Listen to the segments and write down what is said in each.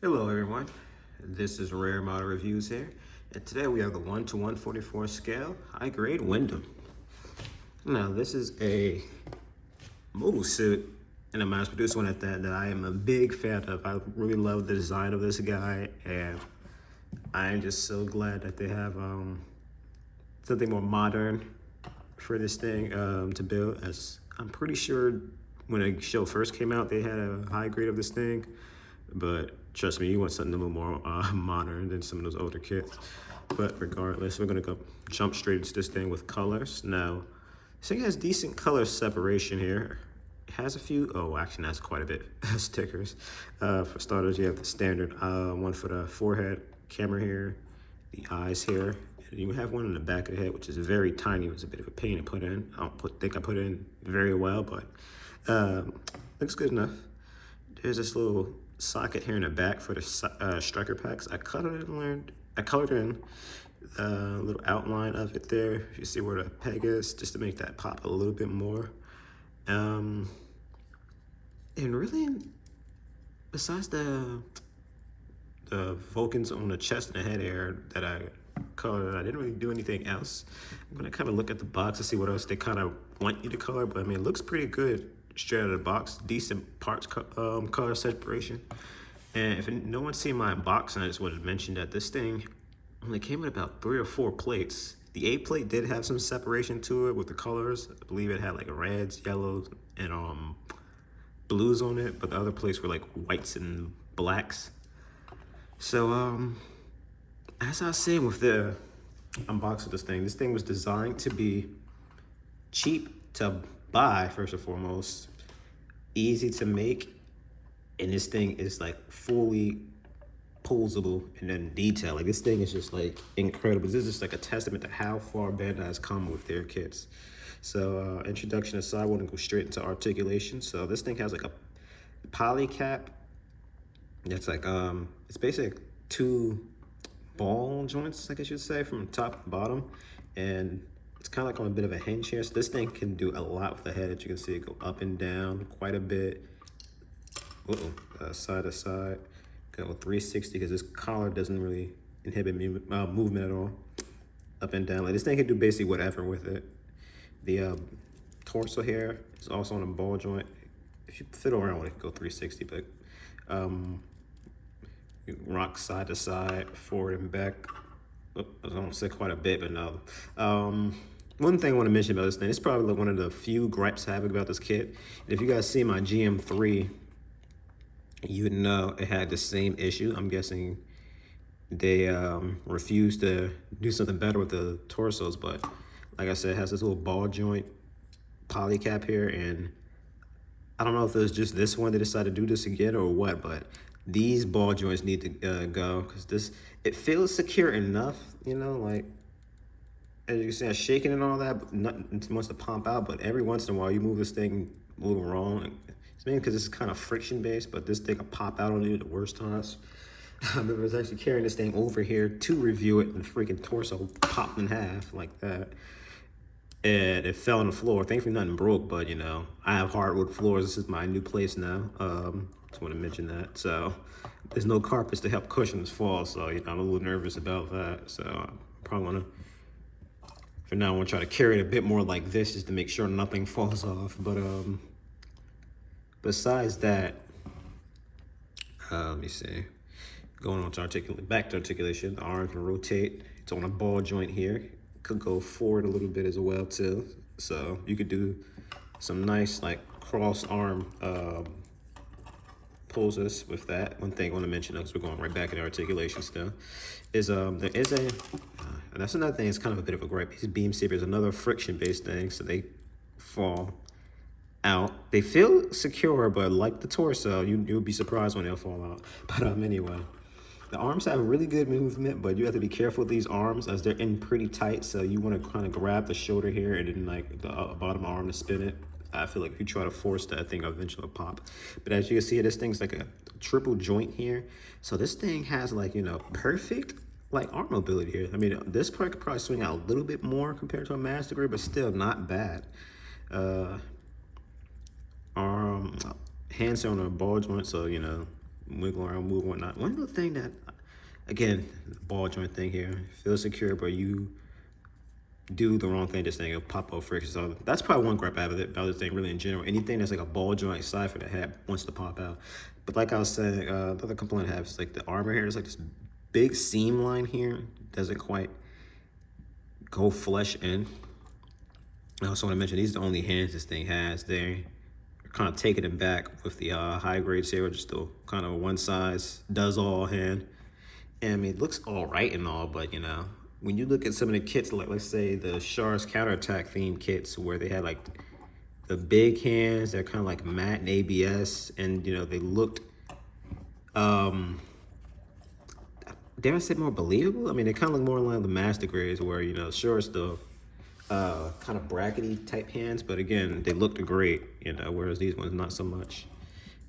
Hello everyone, this is Rare Model Reviews here, and today we have the 1 to 144 scale high grade Windam. Now this is a mobile suit, and a mass produced one at that I am a big fan of. I really love the design of this guy, and I am just so glad that they have something more modern for this thing to build, as I'm pretty sure when the show first came out they had a high grade of this thing, but trust me, you want something a little more modern than some of those older kits. But regardless, we're gonna go jump straight into this thing with colors. Now, this thing has decent color separation here. It has a few, oh, actually that's quite a bit of stickers. For starters, you have the standard one for the forehead, camera here, the eyes here, and you have one in the back of the head, which is very tiny. It was a bit of a pain to put in. I don't think I put it in very well, but looks good enough. There's this little socket here in the back for the striker packs. I colored in a little outline of it there. If you see where the peg is, just to make that pop a little bit more. And really, besides the Vulcans on the chest and the head area that I colored, I didn't really do anything else. I'm gonna kind of look at the box to see what else they kind of want you to color, but I mean, it looks pretty good straight out of the box. Decent parts color separation. And if no one's seen my unboxing, I just wanted to mention that this thing only came with about 3 or 4 plates. The A plate did have some separation to it with the colors. I believe it had like reds, yellows, and blues on it, but the other plates were like whites and blacks. So as I was saying with the unboxing of this thing was designed to be cheap to buy, first and foremost, easy to make, and this thing is like fully posable and then detail. Like, this thing is just like incredible. This is just like a testament to how far Bandai has come with their kits. So introduction aside, I want to go straight into articulation. So this thing has like a poly cap that's like it's basically 2 ball joints, I guess you'd say, from top to bottom, and it's kind of like on a bit of a hinge here. So this thing can do a lot with the head. As you can see, it go up and down quite a bit. Side to side, go 360, because this collar doesn't really inhibit movement at all. Up and down, like this thing can do basically whatever with it. The torso here is also on a ball joint. If you fiddle around with it, go 360, but you rock side to side, forward and back. I don't say quite a bit, but no. One thing I want to mention about this thing, it's probably one of the few gripes I have about this kit. And if you guys see my GM3, you would know it had the same issue. I'm guessing they refused to do something better with the torsos, but like I said, it has this little ball joint poly cap here, and I don't know if it was just this one they decided to do this again or what, but these ball joints need to go, because it feels secure enough, you know, like, as you can see, I'm shaking and all that, but nothing too much to pump out, but every once in a while you move this thing a little wrong. It's mainly because it's kind of friction based, but this thing will pop out on you at the worst times. I remember I was actually carrying this thing over here to review it, and the freaking torso popped in half like that. And it fell on the floor. Thankfully nothing broke, but you know, I have hardwood floors. This is my new place now. Just want to mention that. So there's no carpets to help cushion this fall, so you know, I'm a little nervous about that. So I probably want to, for now, I want to try to carry it a bit more like this, just to make sure nothing falls off. But besides that, let me see. Going on to back to articulation, the arm can rotate. It's on a ball joint here. Could go forward a little bit as well too. So you could do some nice like cross arm poses with that. One thing I want to mention, because we're going right back in articulation still, is there is a, and that's another thing, it's kind of a bit of a gripe. These beam sabers, another friction based thing, so they fall out. They feel secure, but like the torso, you'll be surprised when they'll fall out. But anyway, the arms have really good movement, but you have to be careful with these arms as they're in pretty tight. So you want to kind of grab the shoulder here and then like the bottom arm to spin it. I feel like if you try to force that, thing eventually will pop. But as you can see, this thing's like a triple joint here. So this thing has like, you know, perfect like arm mobility here. I mean, this part could probably swing out a little bit more compared to a master grade, but still not bad. Hands are on a ball joint, so you know, wiggle around, move, whatnot. One little thing that, again, the ball joint thing here, feels secure, but you do the wrong thing, this thing will pop off friction. So that's probably one gripe I have about this thing really in general. Anything that's like a ball joint side for the head wants to pop out. But like I was saying, the other complaint I have is like the armor here. There's like this big seam line here. Doesn't quite go flush in. I also want to mention these are the only hands this thing has. They're kind of taking it back with the high grades here, just the kind of one size does all hand. And I mean, it looks all right and all, but you know, when you look at some of the kits, like let's say the Char's counterattack themed kits, where they had like the big hands, they're kind of like matte and ABS, and you know they looked, dare I say more believable? I mean, they kind of look more like the master grades, where you know, sure it's the kind of brackety type hands, but again, they looked great, you know, whereas these ones not so much.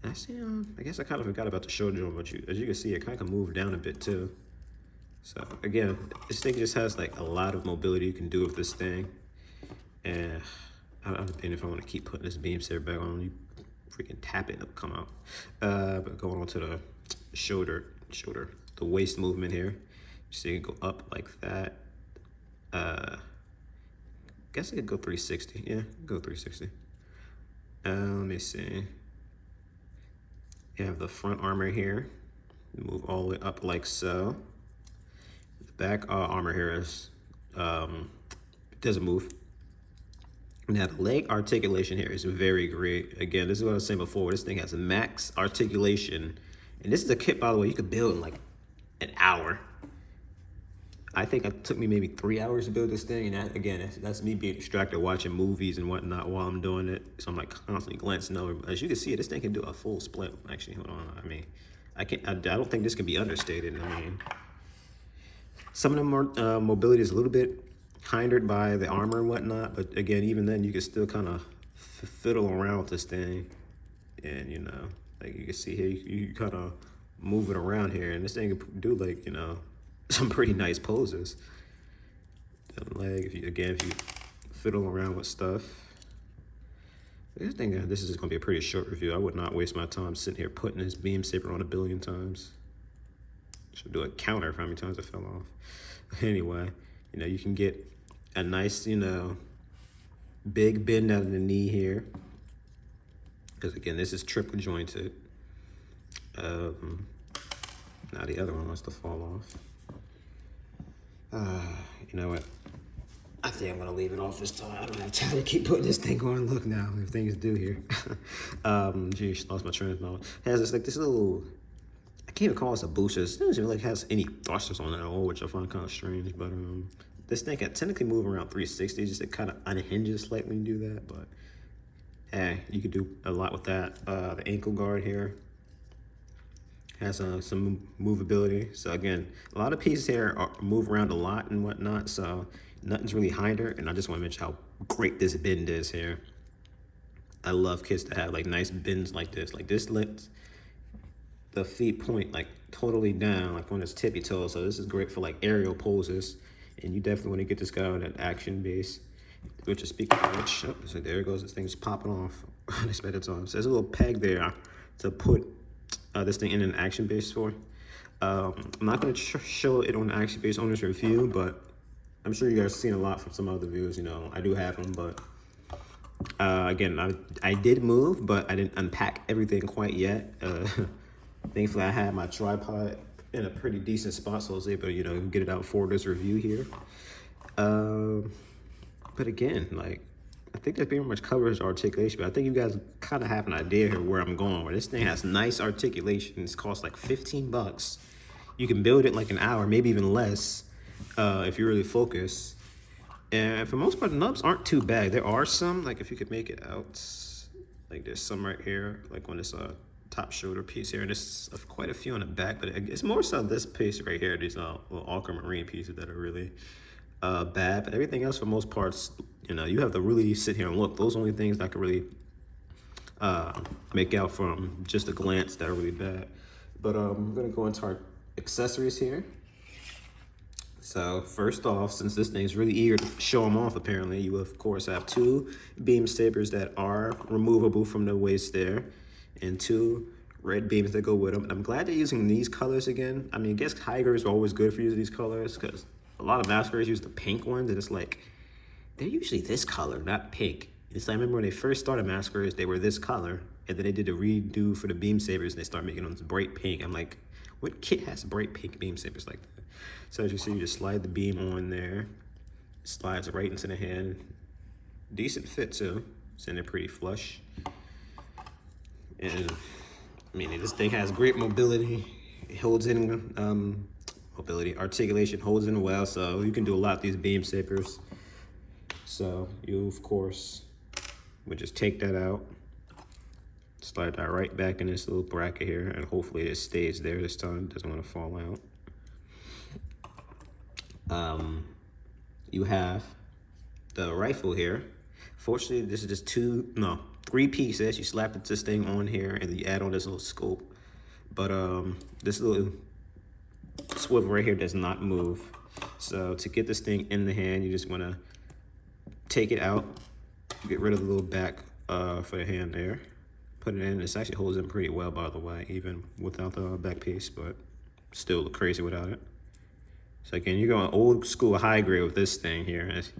And I see, I guess I kind of forgot about the shoulder joint, but as you can see, it kind of moved down a bit too. So again, this thing just has like a lot of mobility you can do with this thing. And I don't think if I want to keep putting this beam saber back on, you freaking tap it, it'll come out. But going on to the shoulder, the waist movement here. So you can go up like that. Guess I could go 360. Yeah, go 360. Let me see. You have the front armor here. Move all the way up like so. The back armor here is doesn't move. Now the leg articulation here is very great. Again, this is what I was saying before. This thing has a max articulation, and this is a kit, by the way, you could build in like an hour. I think it took me maybe 3 hours to build this thing, and that, again, that's me being distracted watching movies and whatnot while I'm doing it. So I'm like constantly glancing over. As you can see, this thing can do a full split. Actually, hold on. I mean, I don't think this can be understated. I mean, some of the more mobility is a little bit hindered by the armor and whatnot, but again, even then, you can still kind of fiddle around with this thing, and you know, like you can see here, you kind of move it around here, and this thing can do like, you know, some pretty nice poses. The leg, if you fiddle around with stuff. I think this is just gonna be a pretty short review. I would not waste my time sitting here putting this beam saber on 1 billion times. Should do a counter for how many times it fell off. Anyway, you know, you can get a nice, you know, big bend out of the knee here. Because again, this is triple jointed. Now the other one wants to fall off. You know what? I think I'm gonna leave it off this time. I don't have time to keep putting this thing on. Look now, if things do here. Geez, lost my train of thought. It has this like this little, I can't even call this a booster. It doesn't even like has any thrusters on it at all, which I find kind of strange. But this thing can technically move around 360. Just it kind of unhinges slightly when you do that. But hey, you could do a lot with that. The ankle guard here has some movability. So again, a lot of pieces here move around a lot and whatnot, so nothing's really hindered. And I just want to mention how great this bend is here. I love kits that have like nice bends like this. Like this lets the feet point like totally down, like on its tippy toes. So this is great for like aerial poses. And you definitely want to get this guy on an action base. Which is speaking of which, oh, so there it goes. This thing's popping off unexpected time. So there's a little peg there to put this thing in an action base for. I'm not going to show it on action base on this review, but I'm sure you guys have seen a lot from some other views. You know, I do have them, but again, I did move, but I didn't unpack everything quite yet. Thankfully, I had my tripod in a pretty decent spot, so I was able to, you know, get it out for this review here. But again, like, I think that pretty much covers articulation, but I think you guys kind of have an idea here where I'm going, where this thing has nice articulation. It's cost like 15 bucks. You can build it like an hour, maybe even less, if you really focus. And for the most part, the nubs aren't too bad. There are some, like if you could make it out, like there's some right here, like on this top shoulder piece here, and there's quite a few on the back, but it's more so this piece right here, these little aquamarine pieces that are really bad, but everything else for most parts, you know, you have to really sit here and look. Those are only things that I can really make out from just a glance that are really bad. But I'm gonna go into our accessories here. So first off, since this thing's really eager to show them off, apparently, you of course have 2 beam sabers that are removable from the waist there, and 2 red beams that go with them. And I'm glad they're using these colors again. I mean, I guess high grades are always good for using these colors because a lot of masquerades use the pink ones, and it's like, they're usually this color, not pink. It's like, I remember when they first started masquerades, they were this color, and then they did a redo for the beam sabers, and they started making them bright pink. I'm like, what kit has bright pink beam sabers like that? So as you see, you just slide the beam on there, slides right into the hand. Decent fit too, it's in there pretty flush. And I mean, this thing has great mobility. It holds in mobility, articulation, holds in well, so you can do a lot with these beam sabers. So you, of course, would just take that out, slide that right back in this little bracket here, and hopefully it stays there this time, doesn't want to fall out. You have the rifle here. Fortunately, this is just three pieces. You slap this thing on here, and then you add on this little scope. But this little swivel right here does not move. So to get this thing in the hand, you just want to take it out, get rid of the little back for the hand there, put it in. This actually holds in pretty well, by the way, even without the back piece, but still look crazy without it. So again, you're going old school high grade with this thing here. It's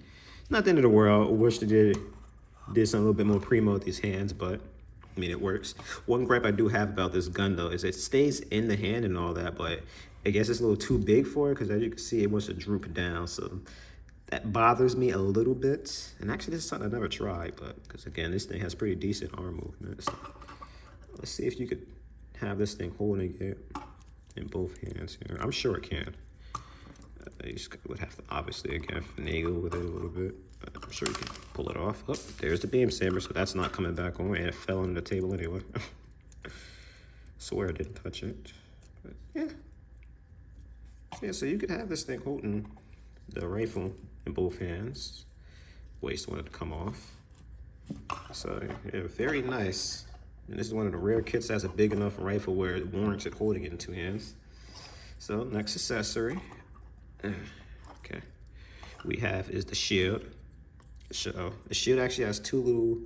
not the end of the world. I wish they did something a little bit more primo with these hands, but I mean, it works. One gripe I do have about this gun though is it stays in the hand and all that, but I guess it's a little too big for it because as you can see, it wants to droop down. So that bothers me a little bit. And actually, this is something I never tried, but because again, this thing has pretty decent arm movement. So let's see if you could have this thing holding it in both hands here. I'm sure it can. You just would have to obviously again finagle with it a little bit. But I'm sure you can pull it off. Oh, there's the beam saber, so that's not coming back on, and it fell on the table anyway. Swear I didn't touch it. But yeah. Yeah, so you could have this thing holding the rifle in both hands. Waist wanted to come off. So yeah, very nice. And this is one of the rare kits that has a big enough rifle where it warrants it holding it in two hands. So next accessory, okay, we have is the shield. So the shield actually has two little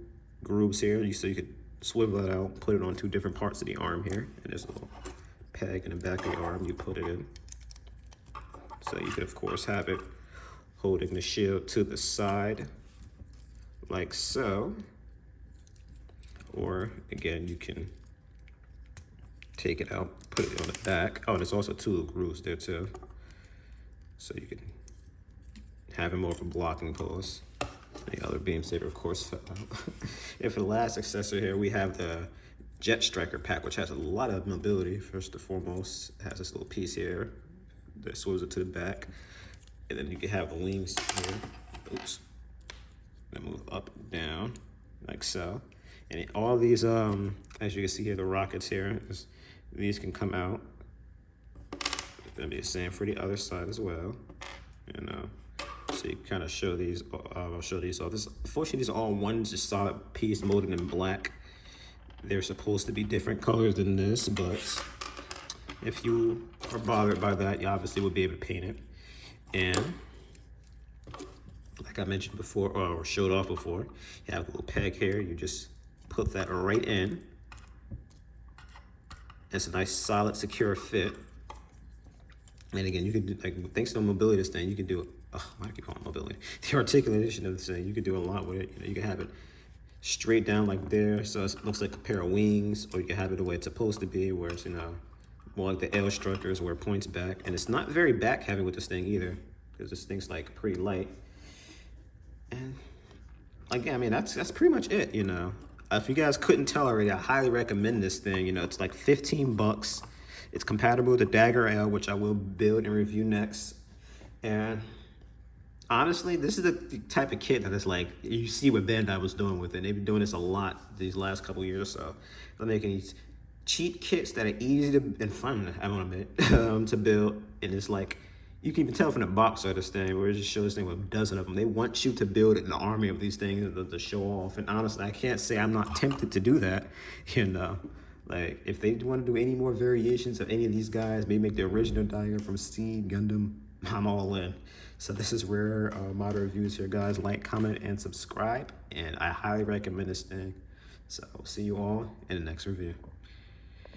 grooves here, so you could swivel it out, put it on two different parts of the arm here, and there's a little peg in the back of the arm you put it in. So you could of course have it holding the shield to the side, like so. Or again, you can take it out, put it on the back. Oh, and there's also two little grooves there too. So you can have it more of a blocking pose. The other beam saber, of course, fell out. And for the last accessory here, we have the Jet Striker pack, which has a lot of mobility. First and foremost, it has this little piece here that swivels it to the back. And then you can have the wings here. Oops. That move up and down, like so. And all these, as you can see here, the rockets here, these can come out. It's gonna be the same for the other side as well. And so you kind of show these. I'll show these off. Unfortunately, these are all one just solid piece molded in black. They're supposed to be different colors than this, but if you are bothered by that, you obviously will be able to paint it. And like I mentioned before, or showed off before, you have a little peg here. You just put that right in. It's a nice, solid, secure fit. And again, you can do, like, thanks to the mobility of this thing, you can do, why do I keep calling it mobility? The articulation of this thing, you can do a lot with it. You know, you can have it straight down like there, so it looks like a pair of wings, or you can have it the way it's supposed to be, where it's, you know, more like the L structures where it points back. And it's not very back heavy with this thing either, because this thing's like pretty light. And again, I mean, that's pretty much it, you know. If you guys couldn't tell already, I highly recommend this thing. You know, it's like 15 bucks. It's compatible with the Dagger L, which I will build and review next. And honestly, this is the type of kit that is like, you see what Bandai was doing with it. They've been doing this a lot these last couple years or so. They're making these cheap kits that are easy to, and fun, I want to admit, to build. And it's like, you can even tell from the box of this thing, where it just shows this thing with a dozen of them. They want you to build an army of these things to show off. And honestly, I can't say I'm not tempted to do that. And like, if they want to do any more variations of any of these guys, maybe make the original Dagger from Seed, Gundam, I'm all in. So this is Rare Model Reviews here, guys. Like, comment, and subscribe. And I highly recommend this thing. So I'll see you all in the next review.